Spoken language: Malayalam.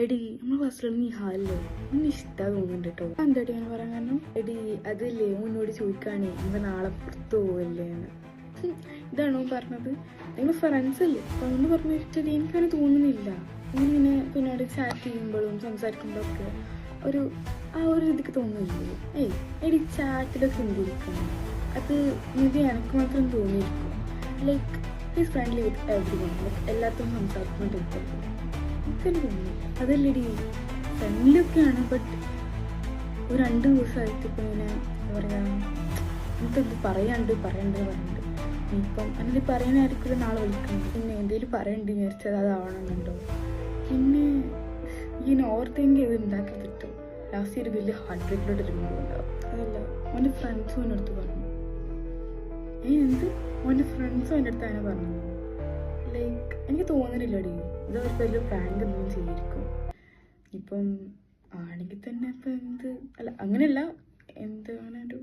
എടി നമ്മളെ ക്ലാസ്സിലുള്ള നിഹാലല്ലേ ഒന്ന് ഇഷ്ടമാ തോന്നുന്നുണ്ട് കേട്ടോ. എന്താടി അങ്ങനെ പറയാൻ കാരണം? എടി അതല്ലേ മുന്നോട് ചോദിക്കാണേ നമ്മൾ നാളെ പുറത്തു പോവല്ലേ എന്ന്. ഇതാണോ പറഞ്ഞത്? നിങ്ങൾ ഫ്രണ്ട്സ് അല്ലേ അപ്പൊ ഒന്ന് പറഞ്ഞു വെച്ചിട്ട് എനിക്കങ്ങനെ തോന്നുന്നില്ല. ഇങ്ങനെ പിന്നീട് ചാറ്റ് ചെയ്യുമ്പോഴും സംസാരിക്കുമ്പോഴൊക്കെ ഒരു ഇതിക്ക് തോന്നുന്നില്ലേ? എടി ചാറ്റിലൊക്കെ എന്തിരിക്കണം, അത് ഇത് എനിക്ക് മാത്രം തോന്നിയിരിക്കും. Like is friendly with everyone, like എല്ലാത്തിനും സംസാരിക്കുന്നുണ്ട് എനിക്കത് തോന്നുന്നു. അതല്ലടി ഫ്രണ്ട്ലിയൊക്കെയാണ്, ബട്ട് ഒരു 2 ദിവസമായിട്ട് ഇപ്പം ഇങ്ങനെ എന്താ പറയുക, എനിക്കെന്ത് പറയണ്ട്. ഇപ്പം അതിൽ പറയാനായിരിക്കില്ല നാളെ വിളിക്കുന്നത്. പിന്നെ എന്തെങ്കിലും പറയണ്ട് വിചാരിച്ചത് അതാവണമെന്നുണ്ടോ? പിന്നെ ഇങ്ങനെ ഓവർ തിങ്ക് ചെയ്ത് ഉണ്ടാക്കരുതിട്ടോ. ലാസ്റ്റ് ഒരു വലിയ ഹാർട്ട് ബ്രേക്കിലോട്ട് ഉണ്ടാവും. അതല്ല, ഓൻ്റെ ഫ്രണ്ട്സും എൻ്റെ അടുത്ത് പറഞ്ഞു. എന്ത് ഓൻ്റെ ഫ്രണ്ട്സും എൻ്റെ അടുത്ത് അങ്ങനെ പറഞ്ഞു? ലൈക്ക് എനിക്ക് തോന്നുന്നില്ലടി ഇത് അവർക്ക് വലിയ പ്രാങ്ക് എന്തെങ്കിലും ചെയ്തിരിക്കും. ഇപ്പം ആണെങ്കിൽ തന്നെ ഇപ്പം എന്ത്, അല്ല അങ്ങനെയല്ല, എന്താണ് ഒരു